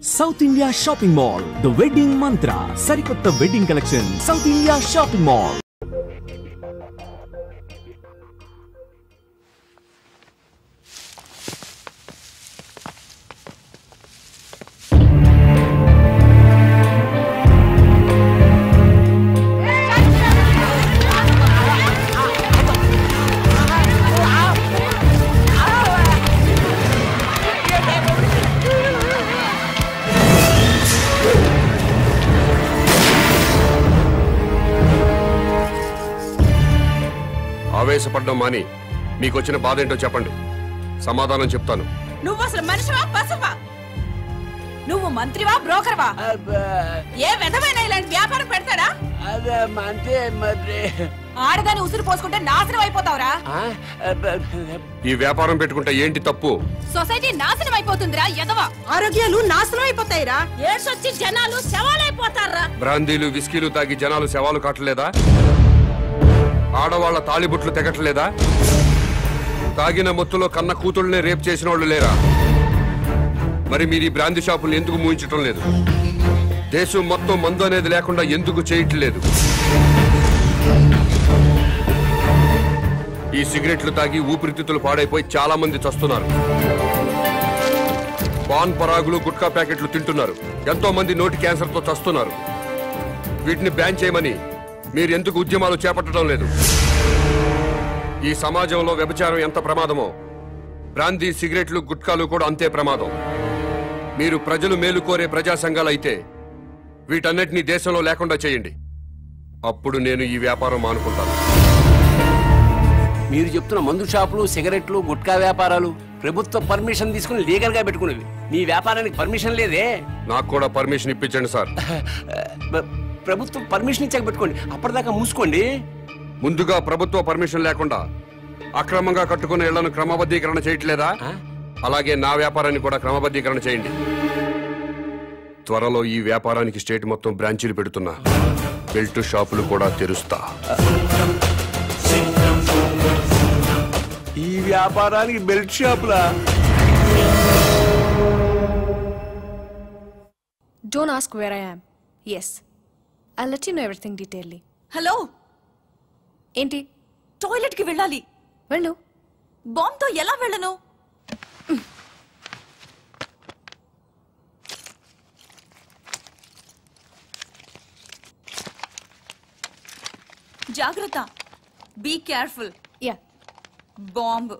South India Shopping Mall, The Wedding Mantra, Sarikotta Wedding Collection, South India Shopping Mall. ఆవేశపడ్డం మాని మీకు వచ్చిన బాధ ఏంటో చెప్పండి, సమాధానం చెప్తాను. నువ్వు అసలు మనిషివా పశువా? నువ్వు మంత్రివా బ్రోకర్వా? ఏ విధమైన ఇలాంటి వ్యాపారం పెడతాడా? ఆడదాన్ని ఉసురు పోసుకుంటే నాశనం అయిపోతావురా. ఈ వ్యాపారం పెట్టుకుంటే ఏంటి తప్పు? సొసైటీ నాశనం అయిపోతుందిరా ఎదవా. ఆరోగ్యాలు నాశనం అయిపోతాయిరా. ఏడ్సొచ్చి జనాలు శవాలైపోతారా. బ్రాందీలు విస్కీలు తాగి జనాలు శవాలు కాటలేదా? ఆడవాళ్ల తాళిబుట్లు తెగట్లేదా? తాగిన మొత్తులో కన్న కూతుళ్ళనే రేప్ చేసిన వాళ్ళు లేరా? మరి మీరు ఈ బ్రాందీ షాపులు ఎందుకు మూయించటం లేదు? దేశం మొత్తం మందు అనేది లేకుండా ఎందుకు చేయట్లేదు? ఈ సిగరెట్లు తాగి ఊపిరితిత్తులు పాడైపోయి చాలా మంది చస్తున్నారు. పాన్ పరాగులు గుట్కా ప్యాకెట్లు తింటున్నారు. ఎంతో మంది నోటి క్యాన్సర్తో చస్తున్నారు. వీటిని బ్యాన్ చేయమని మీరు ఎందుకు ఉద్యమాలు చేపట్టడం లేదు? ఈ సమాజంలో వ్యభిచారం ఎంత ప్రమాదమో బ్రాందీ సిగరెట్లు గుట్కాలు కూడా అంతే ప్రమాదం. మీరు ప్రజలు మేలు కోరే ప్రజా సంఘాలైతే వీటన్నిటినీ దేశంలో లేకుండా చేయండి. అప్పుడు నేను ఈ వ్యాపారం మానుకుంటాను. మీరు చెప్తున్న మందు షాపులు, సిగరెట్లు, గుట్కా వ్యాపారాలు ప్రభుత్వ పర్మిషన్ తీసుకుని లీగల్ గా పెట్టుకునేవి. మీ వ్యాపారానికి పర్మిషన్ లేదే. నాకు కూడా పర్మిషన్ ఇప్పించండి సార్. ప్రభుత్వం పర్మిషన్ ఇచ్చాక పెట్టుకోండి, అప్పటిదాకా మూసుకోండి. ముందుగా ప్రభుత్వ పర్మిషన్ లేకుండా అక్రమంగా కట్టుకునే ఇళ్లను క్రమబద్ధీకరణ చేయట్లేదా? అలాగే నా వ్యాపారాన్ని కూడా క్రమబద్ధీకరణ చేయండి. త్వరలో ఈ వ్యాపారానికి స్టేట్ మొత్తం బ్రాంచీలు పెడుతున్నా. బెల్ట్ షాపులు కూడా తెరుస్తా. ఈ వ్యాపారానికి belt షాపులా? Don't ask where I am. Yes, I'll let you know everything detailedly. Hello, ఏంటి? టాయిలెట్ కి వెళ్ళాలి. వెళ్ళు. బాంబ్ తో ఎలా వెళ్ళను? జాగ్రత్త. Be careful. యా. బాంబ్.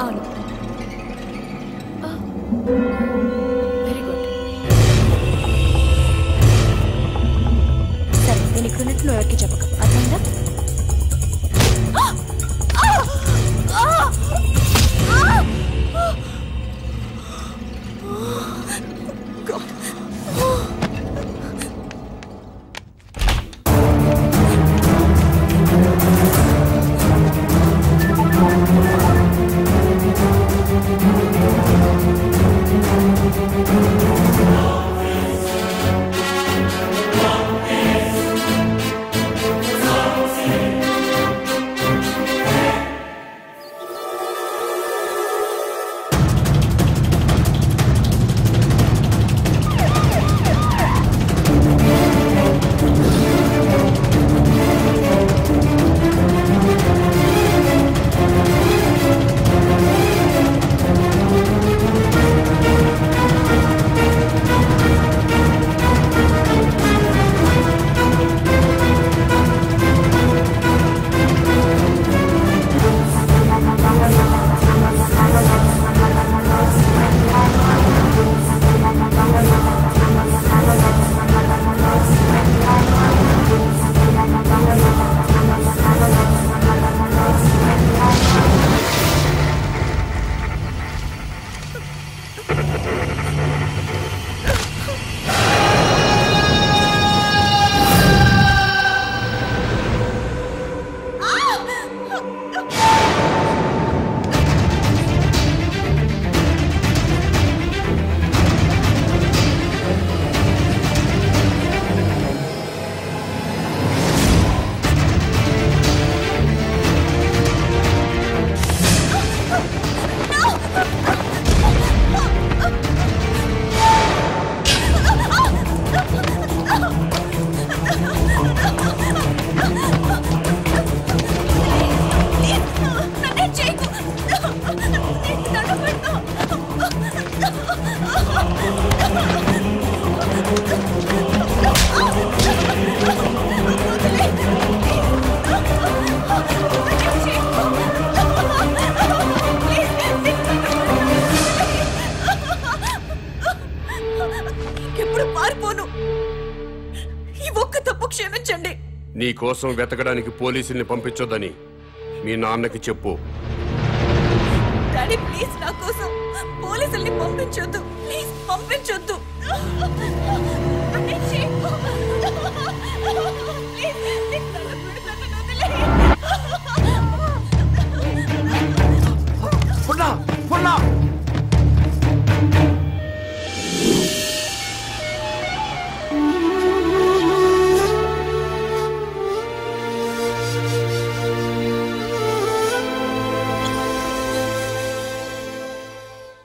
అవును. Very good. సరే, నేను ఇక్కడ ఉన్నట్టు నువ్వు ఎవరికి చెప్పక, అర్థమైందా? నీ కోసం వెతకడానికి పోలీసుల్ని పంపించొద్దని మీ నాన్నకి చెప్పు. డాడీ ప్లీజ్ నా కోసం పోలీసుల్ని పంపించొద్దు, ప్లీజ్ పంపించొద్దు.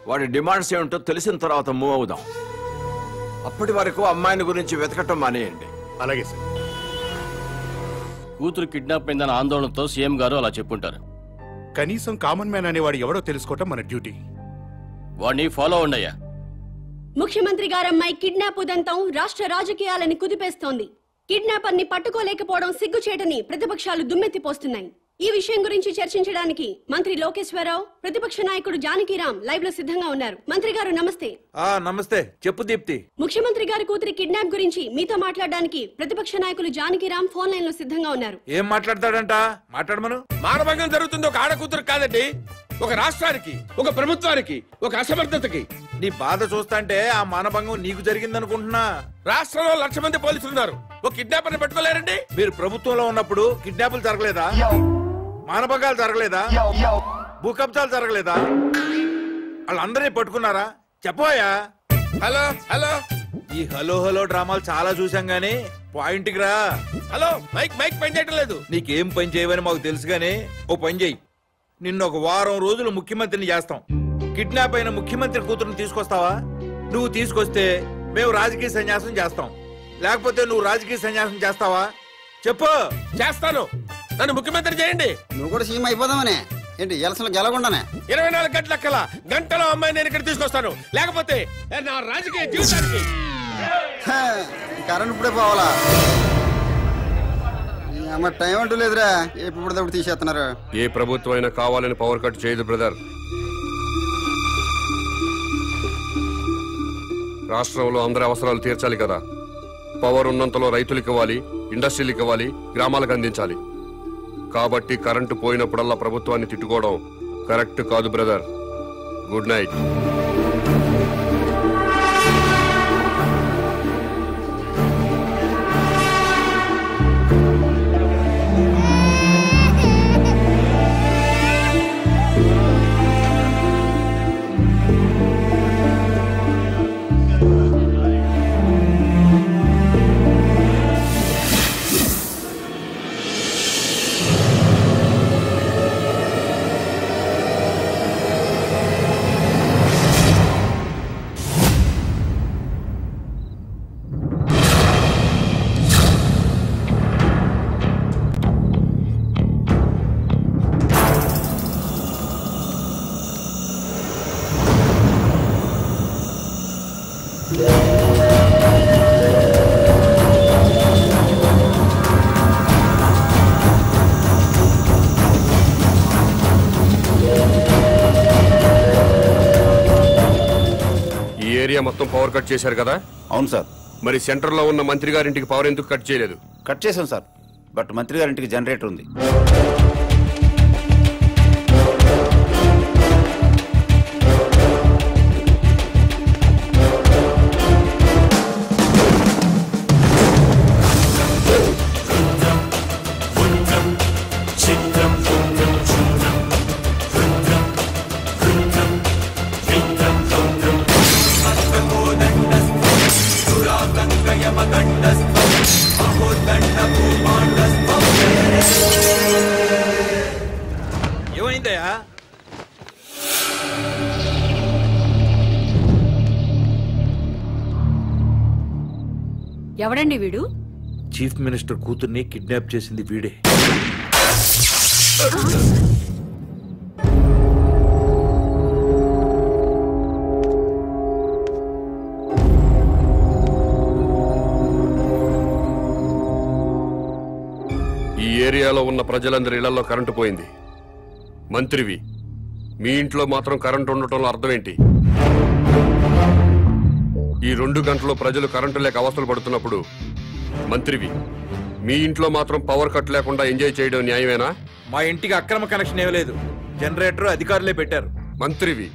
వాడి డిమాండ్స్ ఏమిటో తెలిసిన తర్వాత మూవ్ అవుదాం. అప్పటి వరకు అమ్మాయిని గురించి వెతకటం మానేయండి. అలాగే సార్. కూతురు కిడ్నాప్ అయిందన్న ఆందోళనతో సీఎం గారు అలా చెప్పుంటారు. కనీసం కామన్ మ్యాన్ అనేవాడు ఎవడో తెలుసుకోవటం మన డ్యూటీ. వాడిని ఫాలో అవ్వండి. ముఖ్యమంత్రి గారమ్మాయి కిడ్నాప్ ఉదంతం రాష్ట్ర రాజకీయాలని కుదిపేస్తోంది. కిడ్నాపర్ ని పట్టుకోలేకపోవడం సిగ్గుచేటని ప్రతిపక్షాలు దుమ్మెత్తిపోస్తున్నాయి. ఈ విషయం గురించి చర్చించడానికి మంత్రి లోకేశ్వరరావు, ప్రతిపక్ష నాయకుడు జానకిరాం లైవ్ లో సిద్ధంగా ఉన్నారు. మంత్రి గారు నమస్తే. నమస్తే. చెప్పు దీప్తి. ముఖ్యమంత్రి గారి కూతురి కిడ్నాప్ గురించి మీతో మాట్లాడడానికి ప్రతిపక్ష నాయకులు జానకిరాం ఫోన్ లైన్ లో సిద్ధంగా ఉన్నారు. ఏం మాట్లాడతాడంట? మాట్లాడమను. మానభంగం జరుగుతుంది ఒక ఆడ కూతురు కాదండి, ఒక రాష్ట్రానికి, ఒక ప్రభుత్వానికి, ఒక అసమర్థతకి. నీ బాధ చూస్తాంటే ఆ మానభంగం నీకు జరిగిందనుకుంటున్నా. రాష్ట్రంలో 1,00,000 మంది పోలీసులు ఉన్నారు, ఒక కిడ్నాపర్ ని పట్టుకోలేరండి. మీరు ప్రభుత్వంలో ఉన్నప్పుడు కిడ్నాపులు జరగలేదా? మానభంగాలు జరగలేదా? భూకబ్జాలు జరగలేదా? వాళ్ళందరినీ పట్టుకున్నారా? చెప్పోయా. Hello hello. ఈ హలో హలో డ్రామాలు చాలా చూసాం గానీ పాయింట్ కి రా. హలో మైక్ పని చేయటం లేదు. నీకేం పని చేయవని మాకు తెలుసు గానీ ఓ పని చెయ్యి. నిన్ను ఒక వారం రోజులు ముఖ్యమంత్రిని చేస్తాం. కిడ్నాప్ అయిన ముఖ్యమంత్రి కూతురుని తీసుకొస్తావా? నువ్వు తీసుకొస్తే మేము రాజకీయ సన్యాసం చేస్తాం, లేకపోతే నువ్వు రాజకీయ సన్యాసం చేస్తావా? చెప్పు. చేస్తాను. నన్ను ముఖ్యమంత్రి చేయండి. నువ్వు కూడా సీఎం అయిపోదామనే ఏంటి? ఎలక్షన్ గెలవకుండానే 24 గంటల గంటలో అమ్మాయి నేను ఇక్కడ తీసుకొస్తాను, లేకపోతే నా రాజకీయ జీవితానికి కరెంట్ ఇప్పుడే పోవాలా? అమ్మ టైం అంటూ లేదురా, ఎప్పుడు తీసేస్తున్నారు. ఏ ప్రభుత్వం అయినా కావాలని పవర్ కట్ చేయదు బ్రదర్. రాష్ట్రంలో అందరి అవసరాలు తీర్చాలి కదా. పవర్ ఉన్నంతలో రైతులకు ఇవ్వాలి, ఇండస్ట్రీలకు ఇవ్వాలి, గ్రామాలకు అందించాలి. కాబట్టి కరెంటు పోయినప్పుడల్లా ప్రభుత్వాన్ని తిట్టుకోవడం కరెక్ట్ కాదు బ్రదర్. Good night. మొత్తం పవర్ కట్ చేశారు కదా? అవును సార్. మరి సెంటర్ లో ఉన్న మంత్రి గారింటికి పవర్ ఎందుకు కట్ చేయలేదు? కట్ చేశాం సార్, బట్ మంత్రి గారింటికి జనరేటర్ ఉంది. ఏమైందయ్యా? ఎవడండి వీడు? చీఫ్ మినిస్టర్ కూతుర్ని కిడ్నాప్ చేసింది వీడే. ఈ ఏరియాలో ఉన్న ప్రజలందరి ఇళ్లలో కరెంటు పోయింది. మంత్రివి, మీ ఇంట్లో మాత్రం కరెంటు ఉండటంలో అర్థం ఏంటి? ఈ 2 గంటల్లో ప్రజలు కరెంటు లేక అవస్థలు పడుతున్నప్పుడు మంత్రివి, మీ ఇంట్లో మాత్రం పవర్ కట్ లేకుండా ఎంజాయ్ చేయడం న్యాయమేనా? మా ఇంటికి అక్రమ కనెక్షన్ ఏమీ లేదు. జనరేటర్ అధికారులే పెట్టారు. మంత్రివి,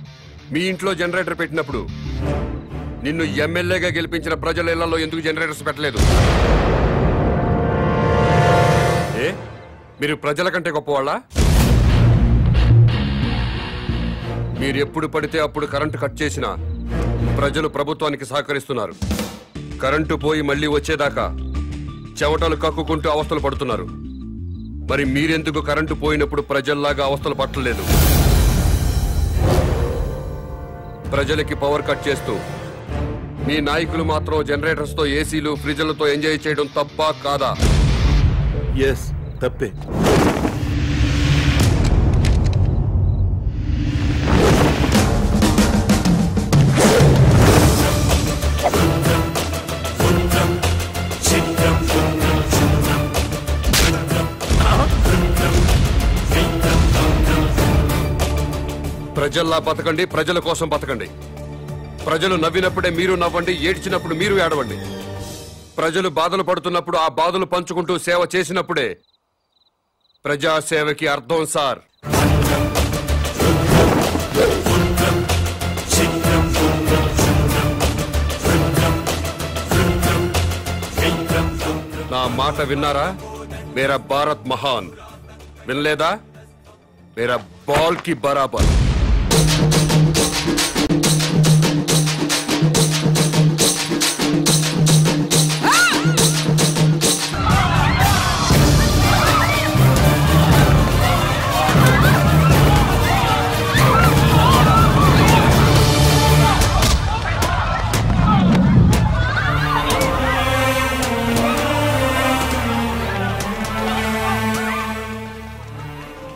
మీ ఇంట్లో జనరేటర్ పెట్టినప్పుడు నిన్ను ఎమ్మెల్యేగా గెలిపించిన ప్రజల ఇళ్లలో ఎందుకు జనరేటర్స్ పెట్టలేదు? ఏ మీరు ప్రజల కంటే గొప్పవాళ్ళా? మీరు ఎప్పుడు పడితే అప్పుడు కరెంటు కట్ చేసినా ప్రజలు ప్రభుత్వానికి సహకరిస్తున్నారు. కరెంటు పోయి మళ్ళీ వచ్చేదాకా చెమటలు కక్కుకుంటూ అవస్థలు పడుతున్నారు. మరి మీరెందుకు కరెంటు పోయినప్పుడు ప్రజల్లాగా అవస్థలు పట్టలేదు? ప్రజలకి పవర్ కట్ చేస్తూ మీ నాయకులు మాత్రం జనరేటర్స్ తో, ఏసీలు, ఫ్రిడ్జ్లతో ఎంజాయ్ చేయడం తప్పా కాదా? ఎస్, తప్పే. ప్రజల్లా బతకండి, ప్రజల కోసం బతకండి. ప్రజలు నవ్వినప్పుడే మీరు నవ్వండి, ఏడ్చినప్పుడు మీరు ఏడవండి. ప్రజలు బాధలు పడుతున్నప్పుడు ఆ బాధలు పంచుకుంటూ సేవ చేసినప్పుడే ప్రజాసేవకి అర్థం సార్. నా మాట విన్నారా? మేరా భారత్ మహాన్. వినలేదా? మేరా బాల్ కి బరాబర్.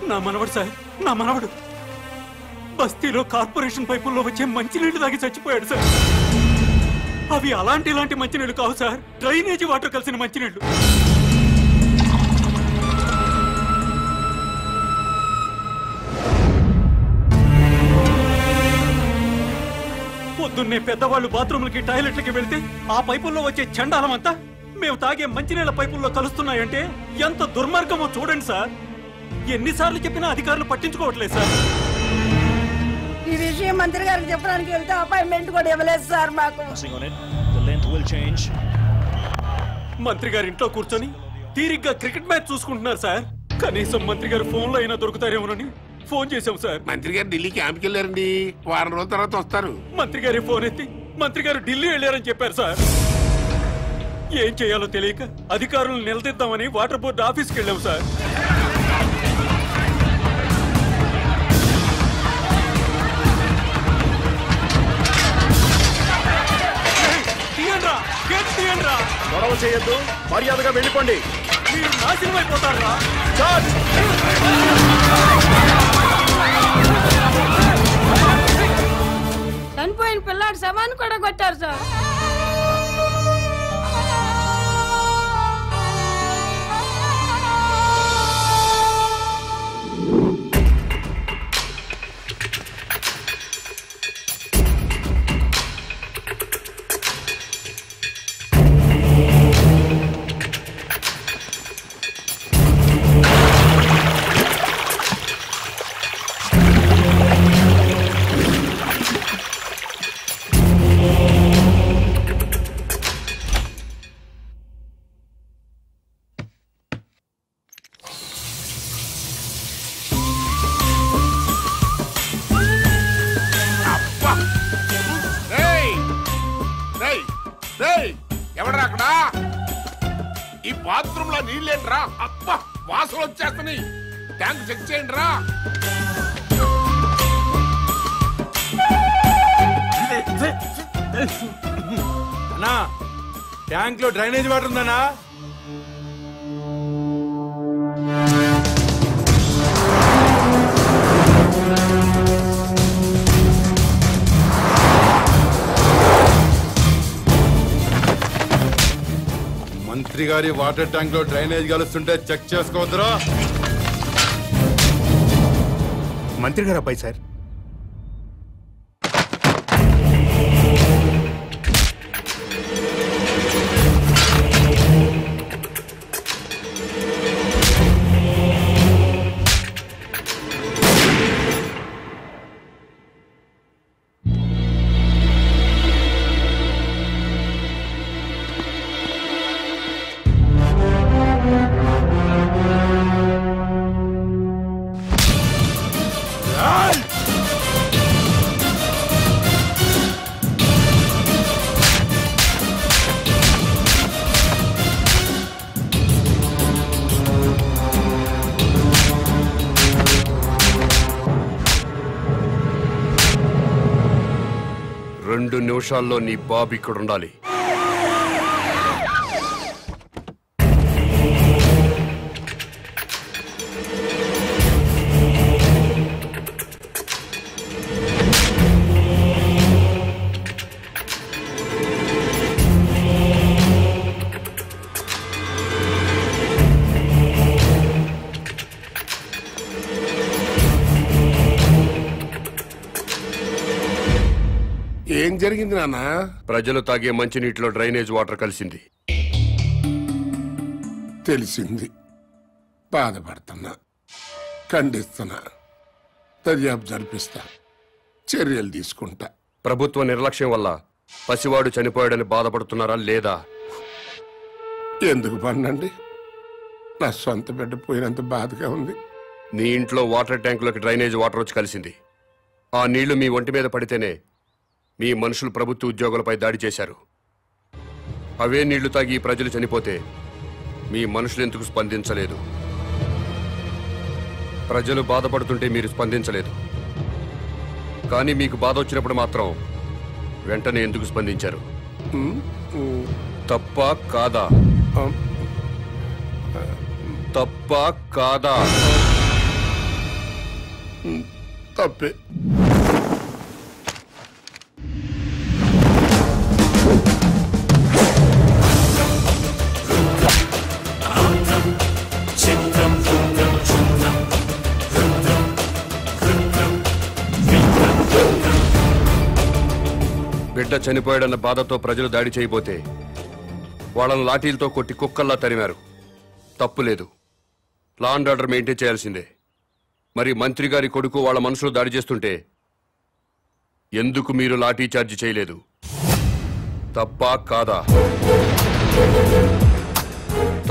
నా మనవడు సార్, నా మనవడు బస్తీలో కార్పొరేషన్ పైపుల్లో వచ్చే మంచినీళ్లు తాగి చచ్చిపోయాడు సార్. అవి ఇలాంటి మంచినీళ్లు కావు సార్, డ్రైనేజీ వాటర్ కలిసిన మంచినీళ్లు. పొద్దున్నే పెద్దవాళ్ళు బాత్రూమ్లకి, టాయిలెట్లకి వెళ్తే ఆ పైపుల్లో వచ్చే చండాలం అంతా మేము తాగే మంచినీళ్ల పైపుల్లో కలుస్తున్నాయంటే ఎంత దుర్మార్గమో చూడండి సార్. ఎన్నిసార్లు చెప్పినా అధికారులు పట్టించుకోవట్లేదు సార్. ఈ విషయం మంత్రి గారికి చెప్పడానికి వెళ్తే అపాయింట్మెంట్ కూడా ఇవ్వలేదు సార్ మాకు. మంత్రి గారి ఇంట్లో కూర్చొని తీరిగ్గా క్రికెట్ మ్యాచ్ చూసుకుంటున్నారు సార్. కనీసం మంత్రి గారు ఫోన్ లో అయినా దొరుకుతారేమోనని ఫోన్ చేశాం సార్. మంత్రి గారు ఢిల్లీ క్యాంప్కి వెళ్ళారండి, వారం రోజుల తర్వాత వస్తారు. మంత్రి గారి ఫోన్ ఎత్తి మంత్రి గారు ఢిల్లీ వెళ్ళారని చెప్పారు సార్. ఏం చేయాలో తెలియక అధికారులను నిలదీద్దామని వాటర్ బోర్డు ఆఫీస్కి వెళ్ళాం సార్. గొడవ చేయొద్దు, మర్యాదగా వెళ్ళిపోండి. మీరు నాశనం అయిపోతారా? చనిపోయిన పిల్లాడి శవాన్ని కూడా కొట్టారు సార్. ఎవడరా అక్కడ? ఈ బాత్రూమ్ లో నీళ్ళేంట్రా? అబ్బా, వాసన వచ్చేస్తున్నాయి. ట్యాంక్ చెక్ చేయండి రా. అన్నా, ట్యాంక్ లో డ్రైనేజ్ వాటర్ ఉందన్నా? మంత్రి గారి వాటర్ ట్యాంక్ లో డ్రైనేజ్ కలుస్తుంటే చెక్ చేసుకోవద్దురా. మంత్రి గారు అబ్బాయి సార్. 2 నిమిషాల్లో నీ బాబు ఇక్కడ ఉండాలి. ఏం జరిగింది నాన్న? ప్రజలు తాగే మంచినీటిలో డ్రైనేజ్ వాటర్ కలిసింది. తెలిసింది. బాధపడుతున్నా, ఖండిస్తున్నా, దర్యాప్తు జరిపిస్తా, చర్యలు తీసుకుంటా. ప్రభుత్వ నిర్లక్ష్యం వల్ల పసివాడు చనిపోయాడని బాధపడుతున్నారా లేదా? ఎందుకు పన్నండి? నా సొంత బిడ్డ పోయినంత బాధగా ఉంది. నీ ఇంట్లో వాటర్ ట్యాంకులోకి డ్రైనేజ్ వాటర్ వచ్చి కలిసింది. ఆ నీళ్లు మీ ఒంటి మీద పడితేనే మీ మనుషులు ప్రభుత్వ ఉద్యోగులపై దాడి చేశారు. అవే నీళ్లు తాగి ప్రజలు చనిపోతే మీ మనుషులు ఎందుకు స్పందించలేదు? ప్రజలు బాధపడుతుంటే మీరు స్పందించలేదు, కానీ మీకు బాధ వచ్చినప్పుడు మాత్రం వెంటనే ఎందుకు స్పందించారు? తప్ప కాదా? తప్ప కాదా? తప్పే. బిడ్డ చనిపోయాడన్న బాధతో ప్రజలు దాడి చేయబోతే వాళ్ళను లాఠీలతో కొట్టి కుక్కల్లా తరిమారు. తప్పు లేదు, లా అండ్ ఆర్డర్ మెయింటైన్ చేయాల్సిందే. మరి మంత్రి గారి కొడుకు వాళ్ళ మనుషులు దాడి చేస్తుంటే ఎందుకు మీరు లాఠీ చార్జ్ చేయలేదు? తప్పా కాదా?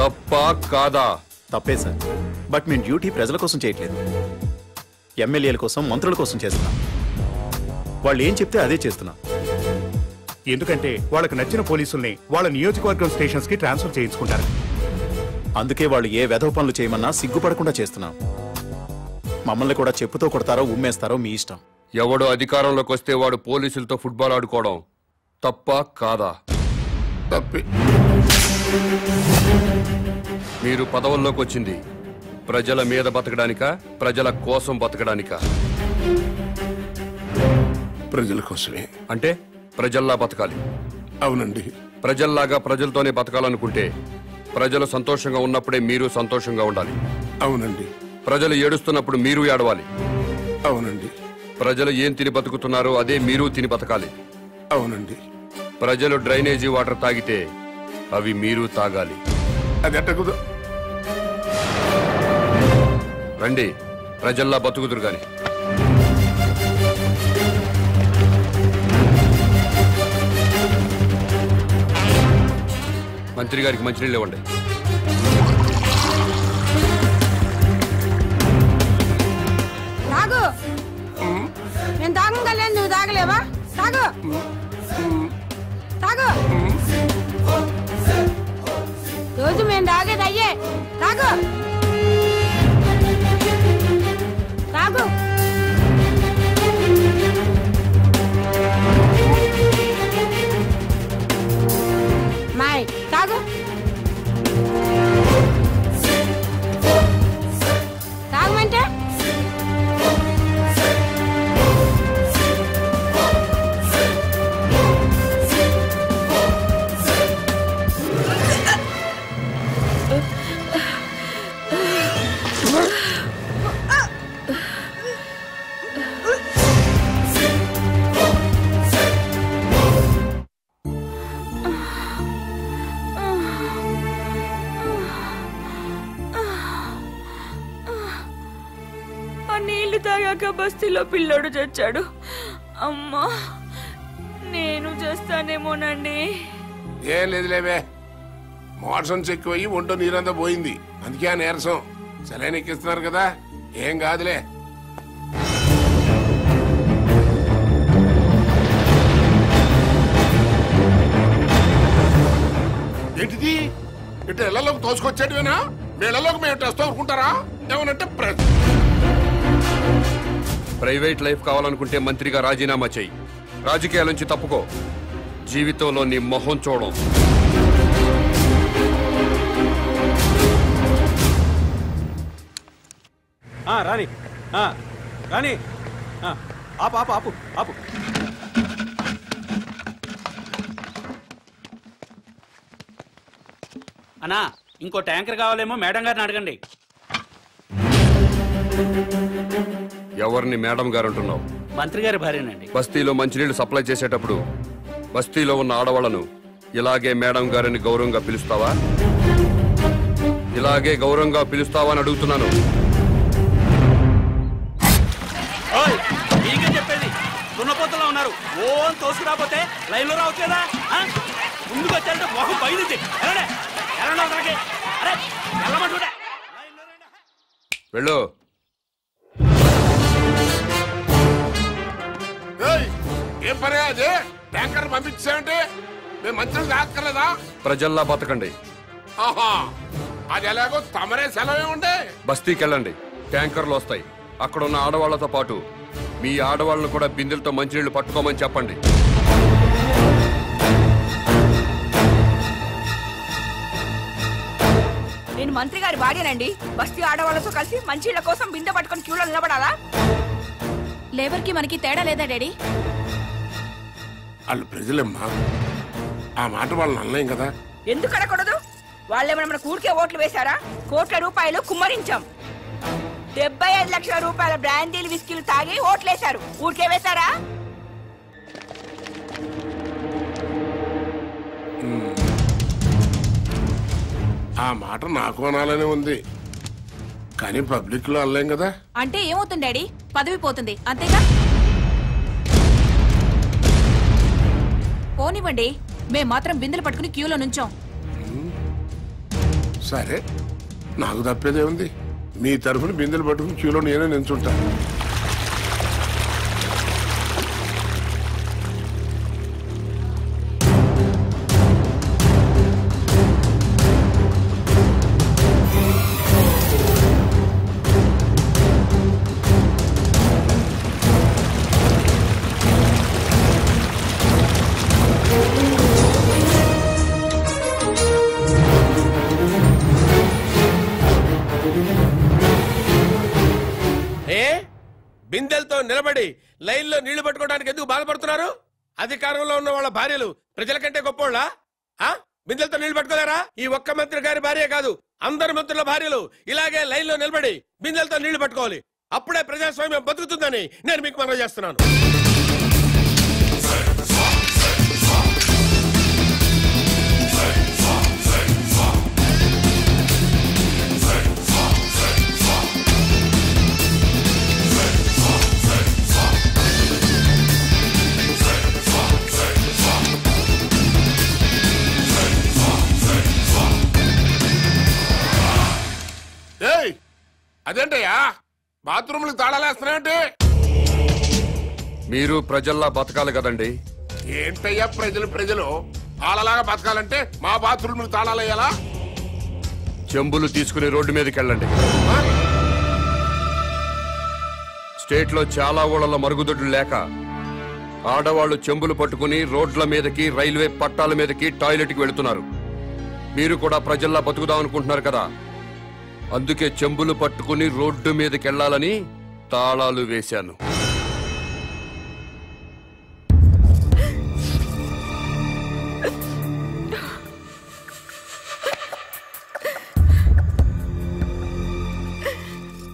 తప్పా కాదా? తప్పే సార్, బట్ మేము డ్యూటీ ప్రజల కోసం చేయట్లేదు, ఎమ్మెల్యేల కోసం, మంత్రుల కోసం చేస్తున్నాం. వాళ్ళు ఏం చెప్తే అదే చేస్తున్నాం. ఎందుకంటే వాళ్ళకి నచ్చిన పోలీసుల్ని వాళ్ళ నియోజకవర్గం స్టేషన్స్ కి ట్రాన్స్ఫర్ చేయించుకుంటారు. అందుకే వాళ్ళు ఏ వెధవ పనులు చేయమన్నా సిగ్గుపడకుండా చేస్తున్నాం. మమ్మల్ని కూడా చెప్పుతో కొడతారో ఉమ్మేస్తారో మీ ఇష్టం. ఎవడో అధికారంలోకి వస్తే వాడు పోలీసులతో ఫుట్బాల్ ఆడుకోవడం తప్పా కాదా? తప్పే. మీరు పదవుల్లోకి వచ్చింది ప్రజల మీద బతకడానికా, ప్రజల కోసం బతకడానికా? ప్రజల కోసమే. అంటే ప్రజల్లా బతకాలి. అవునండి. ప్రజల్లాగా ప్రజలతోనే బతకాలనుకుంటే ప్రజలు సంతోషంగా ఉన్నప్పుడే మీరు సంతోషంగా ఉండాలి. అవునండి. ప్రజలు ఏడుస్తున్నప్పుడు మీరు ఏడవాలి. అవునండి. ప్రజలు ఏం తిని బతుకుతున్నారో అదే మీరు తిని బతకాలి. అవునండి. ప్రజలు డ్రైనేజీ వాటర్ తాగితే అవి మీరు తాగాలి. అది ఎట్టకుదు. రండి, ప్రజల్లా బతుకుదురు గాని. మంత్రి గారికి మంచినీళ్ళు ఇవ్వండి. తాగు. నేను తాగలేదు, నువ్వు తాగలేవా? తాగు తాగు. రోజు మేము తాగేది అయ్యే. తాగు తాగు. మాయ్ తాగు. తాగమంటే నీళ్లు తాగాక బస్తీలో పిల్లోడు చచ్చాడు. అమ్మా, నేను చేస్తానేమోనండి. ఏం లేదులేవే, మోషన్ చెక్కువయ్యి ఒంటో నీరంతా పోయింది, అందుకే ఆ నీరసం. సెలైన్ ఎక్కిస్తున్నారు కదా, ఏం కాదులే. ఏంటిది? ఇటు ఇళ్లలోకి తోసుకొచ్చేటివేనా? మీ ఇళ్లలోకి మేము టెస్ట్ అనుకుంటారా? ఏమనంటే ప్రైవేట్ లైఫ్ కావాలనుకుంటే మంత్రిగా రాజీనామా చెయ్యి. రాజకీయాల నుంచి తప్పుకో. జీవితంలో నీ మొహం చూడం. రాని రాని ఆపు ఆపు ఆపు ఆపు. అన్నా ఇంకో ట్యాంకర్ కావాలేమో మేడం గారిని అడగండి. ఎవరిని మేడం గారు అంటున్నావు? మంత్రి గారి భార్యనండి. బస్తీలో మంచినీళ్లు సప్లై చేసేటప్పుడు బస్తీలో ఉన్న ఆడవాళ్లను ఇలాగే మేడం గారిని గౌరవంగా పిలుస్తావా? ఇలాగే గౌరవంగా పిలుస్తావా అని అడుగుతున్నాను. మీకే చెప్పేది, దున్నపోతలో ఉన్నారు. ఓ అని తోసుకురాపోతే లైన్ లో రావచ్చు కదా. ముందుకు వచ్చారంటే మొహం బయలుదేరి వెళ్ళు. ఏం పని అదే? ట్యాంకర్ పంపించామంటే మేము మంచిగా తాక్కర్లేదా? ప్రజల్లా బతకండి. ఆహా, అది ఎలాగో తమరే సెలవే ఉండే. బస్తీకి వెళ్ళండి, ట్యాంకర్లు వస్తాయి. అక్కడ ఉన్న ఆడవాళ్లతో పాటు మీ ఆడవాళ్ళను కూడా బిందెలతో మంచినీళ్లు పట్టుకోమని చెప్పండి. నేను మంత్రి గారి భార్యనండి. బస్తీ ఆడవాళ్లతో కలిసి మంచిళ్ళ కోసం బిందె పట్టుకొని క్యూలో నిలబడాలా? లేబర్ కి మనకి తేడా లేదా డాడీ? వాళ్ళు ప్రజలమ్మా, ఆ మాట వాళ్ళని అనలేం కదా. ఎందుకు అనకూడదు? వాళ్ళేమైనా మన ఊరికే ఓట్లు వేశారా? కోట్ల రూపాయలు కుమ్మరించాం. 75 లక్షల రూపాయల బ్రాండీలు విస్కీలు తాగి ఓట్లేశారు. ఊరికే వేశారా? ఆ మాట నాకు అనాలనే ఉంది, కానీ పబ్లిక్ లో అనలేం కదా. అంటే ఏమవుతుంది డాడీ? పదవి పోతుంది అంతేగా. పోనివ్వండి, మేం మాత్రం బిందెలు పట్టుకుని క్యూలో నుంచాం. సరే, నాకు తప్పేదే ఉంది. మీ తరఫున బిందెలు పట్టుకుని క్యూలో నేనే నిల్చుంటాను. బిందెలతో నిలబడి లైన్లో నీళ్లు పట్టుకోవడానికి ఎందుకు బాధపడుతున్నారు? అధికారంలో ఉన్న వాళ్ళ భార్యలు ప్రజల కంటే గొప్పోళ్ళ? బిందెలతో నీళ్లు పట్టుకోలేరా? ఈ ఒక్క మంత్రి గారి భార్య కాదు, అందరి మంత్రుల భార్యలు ఇలాగే లైన్లో నిలబడి బిందెలతో నీళ్లు పట్టుకోవాలి. అప్పుడే ప్రజాస్వామ్యం బతుకుతుందని నేను మీకు మనవి చేస్తున్నాను. అదేంటయ్యా బాత్రూమ్లకు తాళాలేస్తున్నాయంటే? మీరు ప్రజల్లా బతకాలి కదండి. ఏంటయ్యా ప్రజలు వాళ్ళలాగా బతకాలంటే మా బాత్రూమ్లకు తాళాలయ్యాలా? చెంబులు తీసుకుని రోడ్డు మీదకి వెళ్ళండి. స్టేట్ లో చాలా ఊళ్ళలో మరుగుదొడ్లు లేక ఆడవాళ్లు చెంబులు పట్టుకుని రోడ్ల మీదకి, రైల్వే పట్టాల మీదకి, టాయిలెట్కి వెళుతున్నారు. మీరు కూడా ప్రజల్లా బతుకుదాం అనుకుంటున్నారు కదా, అందుకే చెంబులు పట్టుకుని రోడ్డు మీదకి వెళ్ళాలని తాళాలు వేశాను.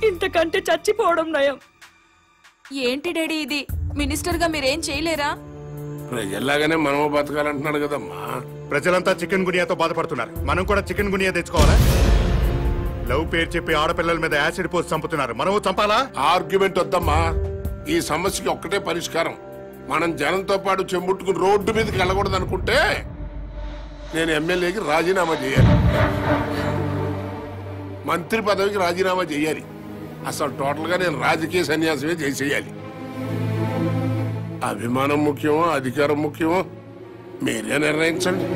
ఇంతకంటే చచ్చిపోవడం నయం. ఏంటి డాడీ ఇది? మినిస్టర్ గా మీరేం చేయలేరా? ప్రజల్లాగానే మనము బతకాలంటున్నాడు కదమ్మా. ప్రజలంతా చికెన్ గునియాతో బాధపడుతున్నారు, మనం కూడా చికెన్ గునియా తెచ్చుకోవాలా? లవ్ పేరు చెప్పి ఆడపిల్లల మీద యాసిడ్ పోసి చంపుతున్నారు, మనము చంపాలా? ఆర్గ్యుమెంట్ వద్దమ్మా. ఈ సమస్యకి ఒక్కటే పరిష్కారం. మనం జనంతో పాటు చెంబుట్టుకుని రోడ్డు మీదకి వెళ్ళకూడదు అనుకుంటే నేను ఎమ్మెల్యేకి రాజీనామా చేయాలి, మంత్రి పదవికి రాజీనామా చేయాలి. అసలు టోటల్ గా నేను రాజకీయ సన్యాసమే చేసేయాలి. అభిమానం ముఖ్యమో అధికారం ముఖ్యమో మీరే నిర్ణయించండి.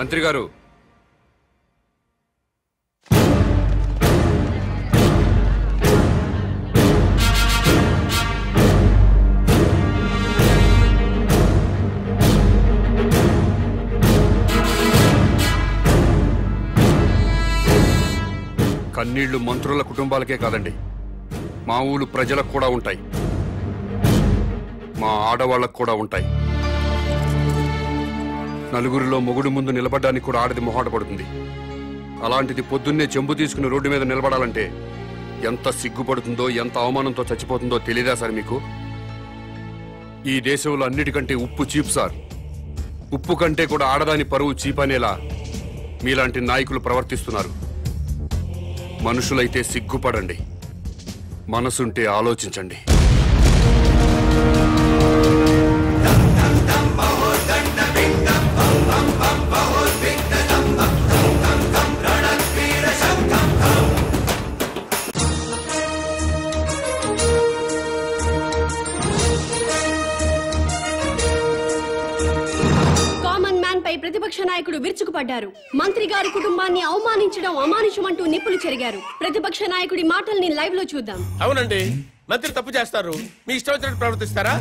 మంత్రి గారు, కన్నీళ్లు మంత్రుల కుటుంబాలకే కాదండి, మా ఊరు ప్రజలకు కూడా ఉంటాయి, మా ఆడవాళ్లకు కూడా ఉంటాయి. నలుగురిలో మొగుడు ముందు నిలబడడానికి కూడా ఆడది మొహాట పడుతుంది. అలాంటిది పొద్దున్నే చెంబు తీసుకుని రోడ్డు మీద నిలబడాలంటే ఎంత సిగ్గుపడుతుందో, ఎంత అవమానంతో చచ్చిపోతుందో తెలియదా సార్ మీకు? ఈ దేశంలో అన్నిటికంటే ఉప్పు చీప్ సార్. ఉప్పు కంటే కూడా ఆడదాని పరువు చీప్ అనేలా మీలాంటి నాయకులు ప్రవర్తిస్తున్నారు. మనుషులైతే సిగ్గుపడండి, మనసుంటే ఆలోచించండి. ప్రతిపక్ష నాయకుడు విరుచుకుపడ్డారు. మంత్రి గారి కుటుంబాన్ని అవమానించడం అమానుషమంటూ నిప్పులు చెరిగారు. ప్రతిపక్ష నాయకుడి మాటల్ని లైవ్ లో చూద్దాం. అవునండి, మంత్రి తప్పు చేస్తారు, మీ ఇష్టం వచ్చినట్టు ప్రవర్తిస్తారా?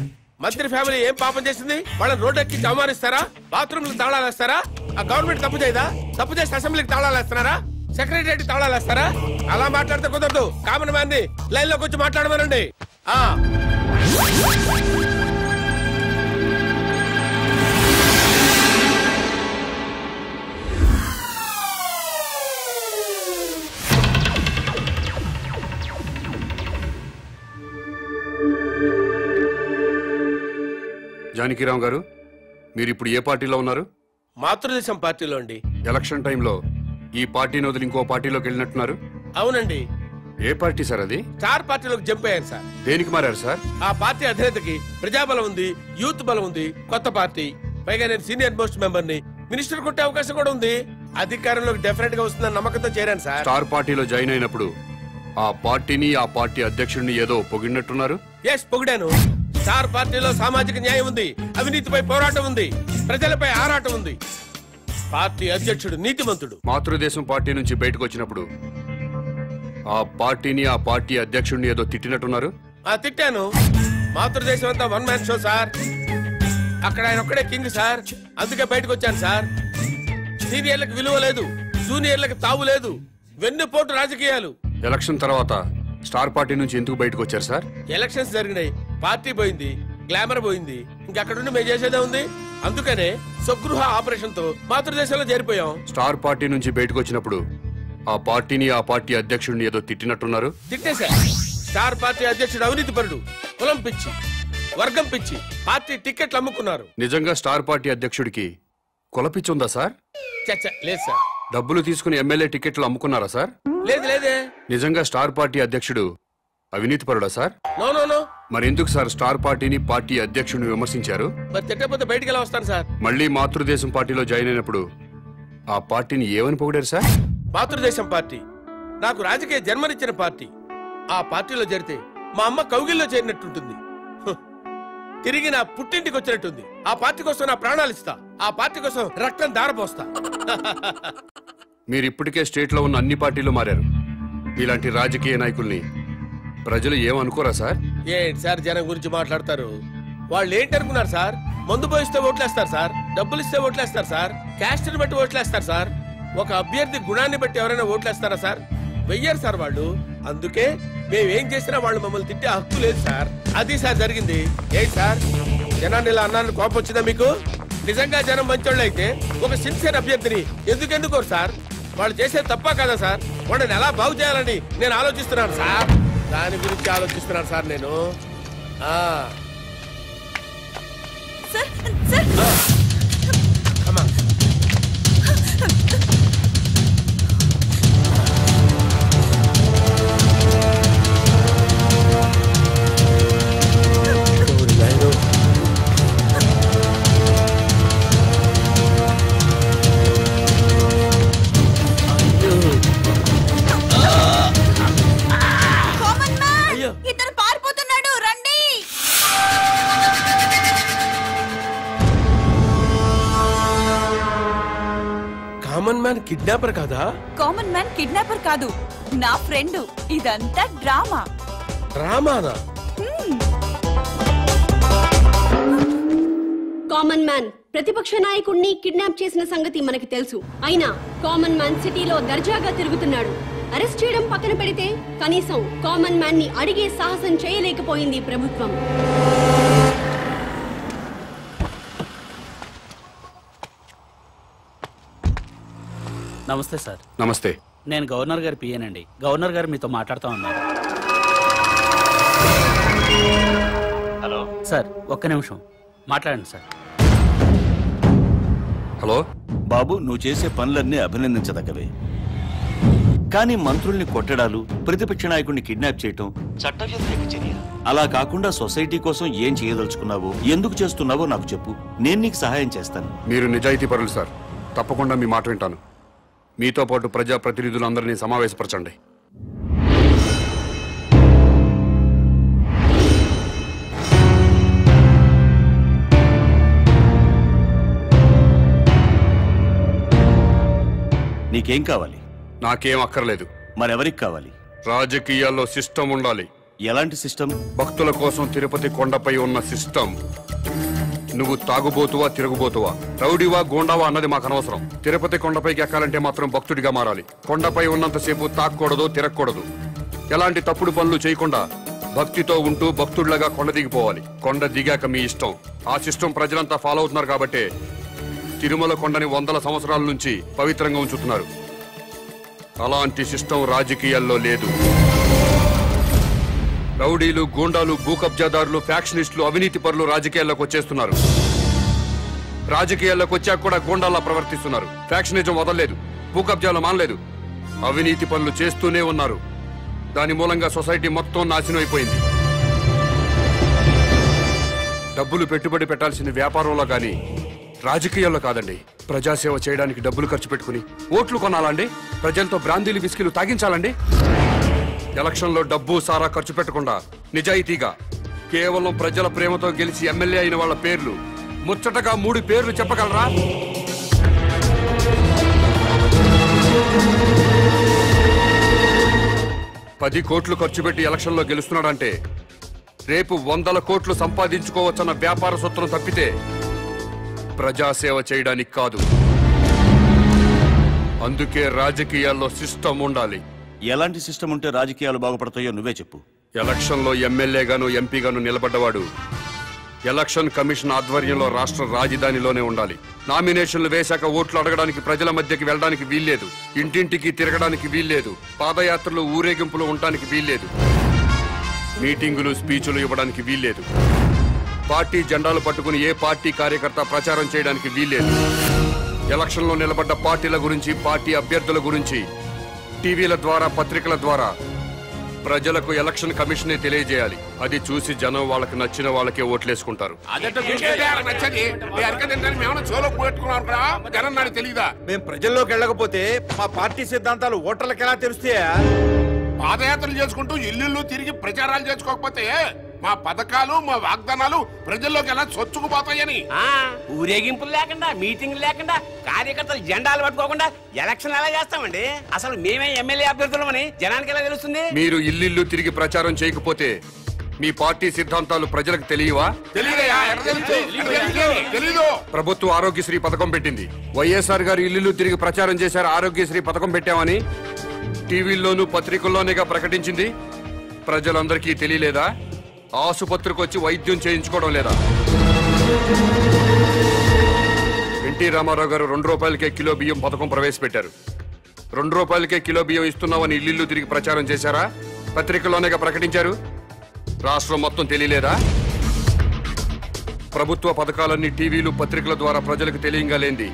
మంత్రి ఫ్యామిలీ ఏం పాపం చేసింది? వాళ్ళని రోడ్డు ఎక్కించి అవమానిస్తారా? బాత్రూమ్లకు తాళాలు వేస్తారా? ఆ గవర్నమెంట్ తప్పు చేయదా? తప్పు చేసి అసెంబ్లీకి తాళాలు వేస్తున్నారా? సెక్రటరీ తాళాలు వేస్తారా? అలా మాట్లాడితే కుదరదు. కామన్ మ్యాన్ ని లైన్ లోకి వచ్చి మాట్లాడమనండి. జానకిరామ్ గారు, మీరు ఇప్పుడు ఏ పార్టీలో ఉన్నారు? మాతృదేశం పార్టీలో అండి. ఎలక్షన్ టైంలో ఈ పార్టీని వదిలి ఇంకో పార్టీలోకి వెళ్ళినట్టున్నారు. అవునండి. ఏ పార్టీ సార్ అది? స్టార్ పార్టీలోకి జంప్ అయ్యాను సార్. దేనికి మారారు సార్? ఆ పార్టీ అధినేతకి ప్రజాబలం ఉంది, యూత్ బలం ఉంది, కొత్త పార్టీ, పైగా నేను సీనియర్ మోస్ట్ మెంబర్ ని, మినిస్టర్ కొట్టే అవకాశం కూడా ఉంది. అధికారంలోకి డెఫినెట్ గా వస్తుందని నమ్మకంతో చేరాను సార్. స్టార్ పార్టీలో జాయిన్ అయినప్పుడు ఆ పార్టీని, ఆ పార్టీ అధ్యక్షుడిని ఏదో పొగిడినట్టున్నారు. ఎస్, పొగిడాను. స్టార్ పార్టీలో సామాజిక న్యాయం ఉంది, అవినీతిపై పోరాటం ఉంది, ప్రజలపై ఆరాటం ఉంది. పార్టీ అధ్యక్షుడు నీతిమంతుడు. మాతృదేశం పార్టీ నుంచి బయటకు వచ్చినప్పుడు ఆ పార్టీని, ఆ పార్టీ అధ్యక్షుడిని ఏదో తిట్టినట్టున్నారు. తిట్టాను. మాతృదేశం అంతా వన్ మ్యాన్ షో సార్. అక్కడ ఆయన ఒక్కడే కింగ్ సార్. అందుకే బయటకు వచ్చాను సార్. సీనియర్లకు విలువ లేదు, జూనియర్లకు తావు లేదు, వెన్నుపోటు రాజకీయాలు. ఎలక్షన్ తర్వాత స్టార్ పార్టీ నుంచి ఎందుకు బయటకు వచ్చారు సార్? ఎలక్షన్స్ జరిగినాయి, పార్టీ పోయింది, గ్లామర్ పోయింది, ఇంకక్కడుండి మేము చేసేదే ఉంది. అందుకనే స్వగృహ ఆపరేషన్ తో మాతృదేశంలో చేరిపోయాం. స్టార్ పార్టీ నుంచి బయటకు వచ్చినప్పుడు ఆ పార్టీని, ఆ పార్టీ అధ్యక్షుడిని ఏదో తిట్టినట్టున్నారు. తిట్టేశా. స్టార్ పార్టీ అధ్యక్షుడు అవినీతి పరుడు, కులం పిచ్చి, వర్గం పిచ్చి, పార్టీ టికెట్లు అమ్ముకున్నారు. నిజంగా స్టార్ పార్టీ అధ్యక్షుడికి కులపిచ్చి ఉందా సార్? లేదు సార్. డబ్బులు తీసుకుని ఎమ్మెల్యే టికెట్లు అమ్ముకున్నారా సార్? లేదు లేదే. నిజంగా స్టార్ పార్టీ అధ్యక్షుడు అవినీతి పరుడా సార్? No no no. మరి ఎందుకు సార్ స్టార్ పార్టీని, పార్టీ అధ్యక్షుడిని విమర్శించారు? మరి తిట్టకపోతే బయటికి ఎలా వస్తాను సార్? మళ్ళీ మాతృదేశం పార్టీలో జాయిన్ అయినప్పుడు ఆ పార్టీని ఏమని పొగిడారు సార్? మాతృదేశం పార్టీ నాకు రాజకీయ జన్మనిచ్చిన పార్టీ. ఆ పార్టీలో చేరితే మా అమ్మ కౌగిల్లో చేరినట్టుంటుంది, తిరిగి నా పుట్టింటికి వచ్చినట్టుంది. ఆ పార్టీ కోసం నా ప్రాణాలు ఇస్తా, ఆ పార్టీ కోసం రక్తం దారపోస్తా. మీరు ఇప్పటికే స్టేట్ లో ఉన్న అన్ని పార్టీలు మారారు. ఇలాంటి రాజకీయ నాయకుల్ని ప్రజలు ఏమనుకోరా సార్? ఏంటి సార్ జనం గురించి మాట్లాడతారు? వాళ్ళు ఏంటి అనుకున్నారు సార్? మందు పోయిస్తే ఓట్లేస్తారు సార్, డబ్బులు ఇస్తే ఓట్లేస్తారు సార్, క్యాస్ట్ ని బట్టి ఓట్లేస్తారు సార్. ఒక అభ్యర్థి గుణాన్ని బట్టి ఎవరైనా ఓట్లేస్తారా సార్? వెయ్యరు సార్ వాళ్ళు. అందుకే మేమేం చేసినా వాళ్ళు మమ్మల్ని తిట్టే హక్కు లేదు సార్. అది సార్ జరిగింది. ఏంటి సార్ జనాన్ని ఇలా అన్నాను, కోపం వచ్చిందా మీకు? నిజంగా జనం మంచోళ్ళు అయితే ఒక సిన్సియర్ అభ్యర్థిని ఎందుకోరు సార్? వాళ్ళు చేసేది తప్ప కదా సార్? వాళ్ళని ఎలా బాగు చేయాలని నేను ఆలోచిస్తున్నాను సార్. దాని గురించి ఆలోచిస్తున్నాను సార్ నేను. ఇతను పారిపోతున్నాడు, రండి. కిడ్నాపర్ కాదా? కామన్ మ్యాన్ కిడ్నాపర్ కాదు, నా ఫ్రెండ్. ఇదంతా డ్రామా. డ్రామానా? కామన్ మ్యాన్ ప్రతిపక్ష నాయకుడిని కిడ్నాప్ చేసిన సంగతి మనకి తెలుసు. అయినా కామన్ మ్యాన్ సిటీలో దర్జాగా తిరుగుతున్నాడు. అరెస్ట్ చేయడం పక్కన పెడితే కనీసం కామన్ మ్యాన్ ని అడిగే సాహసం చేయలేకపోయింది ప్రభుత్వం. నమస్తే సార్. నమస్తే. నేను గవర్నర్ గారి పిఏనండి. గవర్నర్ గారు మీతో మాట్లాడుతూ ఉన్నారు. హలో సార్, ఒక్క నిమిషం మాట్లాడండి సార్. హలో బాబు, నువ్వు చేసే పనులన్నీ అభినందించదగ్గవే. కానీ మంత్రుల్ని కొట్టడాలు, ప్రతిపక్ష నాయకుడిని కిడ్నాప్ చేయటం చట్టవ్యతిరేక చర్య. అలా కాకుండా సొసైటీ కోసం ఏం చేయదలుచుకున్నావో, ఎందుకు చేస్తున్నావో నాకు చెప్పు. నేను నీకు సహాయం చేస్తాను. మీరు నిజాయితీ పరులు సార్. తప్పకుండా మీ మాట వింటాను. మీతో పాటు ప్రజాప్రతినిధులందరినీ సమావేశపరచండి. నీకేం కావాలి? నాకేం అక్కర్లేదు. మరెవరికి కావాలి? రాజకీయాల్లో సిస్టమ్ ఉండాలి. ఎలాంటి సిస్టమ్? భక్తుల కోసం తిరుపతి కొండపై ఉన్న సిస్టమ్. నువ్వు తాగుబోతువా, తిరుగుబోతువా, రౌడీవా, గోండావా అన్నది మాకు అనవసరం. తిరుపతి కొండపైకి ఎక్కాలంటే మాత్రం భక్తుడిగా మారాలి. కొండపై ఉన్నంతసేపు తాక్కూడదు, తిరగకూడదు. ఎలాంటి తప్పుడు పనులు చేయకుండా భక్తితో ఉంటూ భక్తుడిలాగా కొండ దిగిపోవాలి. కొండ దిగాక మీ ఇష్టం. ఆ సిస్టమ్ ప్రజలంతా ఫాలో అవుతున్నారు కాబట్టే తిరుమల కొండని 100 సంవత్సరాల నుంచి పవిత్రంగా ఉంచుతున్నారు. అలాంటి సిస్టమ్ రాజకీయాల్లో లేదు. రౌడీలు, గూండాలు, భూకబ్జాదారులు, ఫ్యాక్షనిస్టులు, అవినీతి పరులు రాజకీయాల్లోకి వచ్చేస్తున్నారు. రాజకీయాల్లోకి వచ్చాక కూడా గూండాల్లా ప్రవర్తిస్తున్నారు. ఫ్యాక్షనిజం వదలలేదు, భూకబ్జాలు మానలేదు, అవినీతి పనులు చేస్తూనే ఉన్నారు. దాని మూలంగా సొసైటీ మొత్తం నాశనం అయిపోయింది. డబ్బులు పెట్టుబడి పెట్టాల్సిన వ్యాపారంలో కానీ రాజకీయాల్లో కాదండి. ప్రజాసేవ చేయడానికి డబ్బులు ఖర్చు పెట్టుకుని ఓట్లు కొనాలండి? ప్రజలతో బ్రాందీలు, విస్కీలు తాగించాలండి? ఎలక్షన్లో డబ్బు సారా ఖర్చు పెట్టకుండా నిజాయితీగా కేవలం ప్రజల ప్రేమతో గెలిచి ఎమ్మెల్యే అయిన వాళ్ళ పేర్లు ముచ్చటగా 3 పేర్లు చెప్పగలరా? పది కోట్లు ఖర్చు పెట్టి ఎలక్షన్లో గెలుస్తున్నాడంటే రేపు 100 కోట్లు సంపాదించుకోవచ్చన్న వ్యాపార సూత్రం తప్పితే ప్రజాసేవ చేయడానికి కాదు. అందుకే రాజకీయాల్లో సిస్టమ్ ఉండాలి. ఎలాంటి సిస్టమ్ ఉంటే రాజకీయాలు బాగుపడతాయో నువ్వే చెప్పు. ఎలక్షన్లో ఎమ్మెల్యేగాను, ఎంపీగాను నిలబడ్డవాడు ఎలక్షన్ కమిషన్ ఆధ్వర్యంలో రాష్ట్ర రాజధానిలోనే ఉండాలి. నామినేషన్లు వేశాక ఓట్లు అడగడానికి ప్రజల మధ్యకి వెళ్ళడానికి వీల్లేదు. ఇంటింటికి తిరగడానికి వీల్లేదు. పాదయాత్రలు, ఊరేగింపులు ఉండడానికి వీల్లేదు. మీటింగులు, స్పీచులు ఇవ్వడానికి వీల్లేదు. పార్టీ జెండాలు పట్టుకుని ఏ పార్టీ కార్యకర్త ప్రచారం చేయడానికి వీల్లేదు. ఎలక్షన్లో నిలబడ్డ పార్టీల గురించి, పార్టీ అభ్యర్థుల గురించి టీవీల ద్వారా, పత్రికల ద్వారా ప్రజలకు ఎలక్షన్ కమిషనే తెలియజేయాలి. అది చూసి జనం వాళ్ళకి నచ్చిన వాళ్ళకే ఓట్లేసుకుంటారు. మేము ప్రజల్లోకి వెళ్ళకపోతే మా పార్టీ సిద్ధాంతాలు ఓటర్లకు ఎలా తెలుస్తాయా? పాదయాత్రలు చేసుకుంటూ ఇల్లు తిరిగి ప్రచారాలు చేసుకోకపోతే మా పథకాలు, మా వాగ్దానాలు ప్రజల్లోకి ఎలా చొచ్చుకుపోతాయని. ఊరేగింపులు లేకుండా, మీటింగ్ లేకుండా, కార్యకర్తలు జెండాలు పట్టుకోకుండా ఎలక్షన్ ఎలా చేస్తామండి? అసలు మేమే ఎమ్మెల్యే అభ్యర్థులమని జనానికి ఎలా తెలుస్తుంది? మీరు ఇల్లు తిరిగి ప్రచారం చేయకపోతే మీ పార్టీ సిద్ధాంతాలు ప్రజలకు తెలియవా? ప్రభుత్వం ఆరోగ్యశ్రీ పథకం పెట్టింది. వైఎస్ఆర్ గారు ఇల్లు తిరిగి ప్రచారం చేశారు. ఆరోగ్యశ్రీ పథకం పెట్టామని టీవీల్లోనూ పత్రికల్లోనేగా ప్రకటించింది. ప్రజలందరికీ తెలియలేదా? ఆసుపత్రికి వచ్చి వైద్యం చేయించుకోవడం లేదా? ఎన్టీ రామారావు గారు 2 రూపాయలకే కిలో బియ్యం పథకం ప్రవేశపెట్టారు. 2 రూపాయలకే కిలో బియ్యం ఇస్తున్నామని ఇల్లు తిరిగి ప్రచారం చేశారా? పత్రికల్లోనేగా ప్రకటించారు. రాష్ట్రం మొత్తం తెలియలేదా? ప్రభుత్వ పథకాలన్నీ టీవీలు, పత్రికల ద్వారా ప్రజలకు తెలియంగాలేంది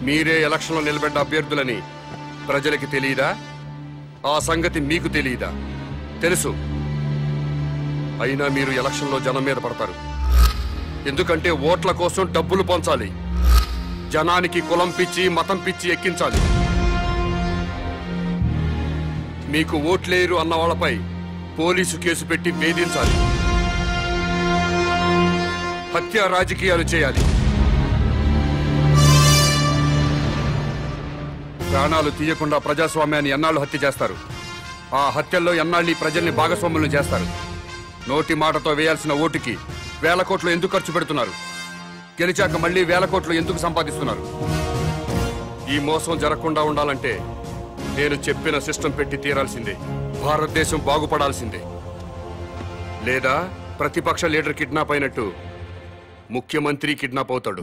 మీరే ఎలక్షన్లో నిలబడ్డ అభ్యర్థులని ప్రజలకి తెలియదా? ఆ సంగతి మీకు తెలియదా? తెలుసు. అయినా మీరు ఎలక్షన్లో జనం మీద పడతారు. ఎందుకంటే ఓట్ల కోసం డబ్బులు పంచాలి. జనానికి కులం పిచ్చి, మతం పిచ్చి ఎక్కించాలి. మీకు ఓట్లేరు అన్న వాళ్ళపై పోలీసు కేసు పెట్టి వేధించాలి. హత్య రాజకీయాలు చేయాలి. ప్రాణాలు తీయకుండా ప్రజాస్వామ్యాన్ని ఎన్నాళ్ళు హత్య చేస్తారు? ఆ హత్యల్లో ఎన్నాళ్ళు ఈ ప్రజల్ని భాగస్వాములను చేస్తారు? నోటి మాటతో వేయాల్సిన ఓటుకి వేల కోట్లు ఎందుకు ఖర్చు పెడుతున్నారు? గెలిచాక మళ్ళీ వేల కోట్లు ఎందుకు సంపాదిస్తున్నారు? ఈ మోసం జరగకుండా ఉండాలంటే నేను చెప్పిన సిస్టం పెట్టి తీరాల్సిందే. భారతదేశం బాగుపడాల్సిందే. లేదా ప్రతిపక్ష లీడర్ కిడ్నాప్ అయినట్టు ముఖ్యమంత్రి కిడ్నాప్ అవుతాడు.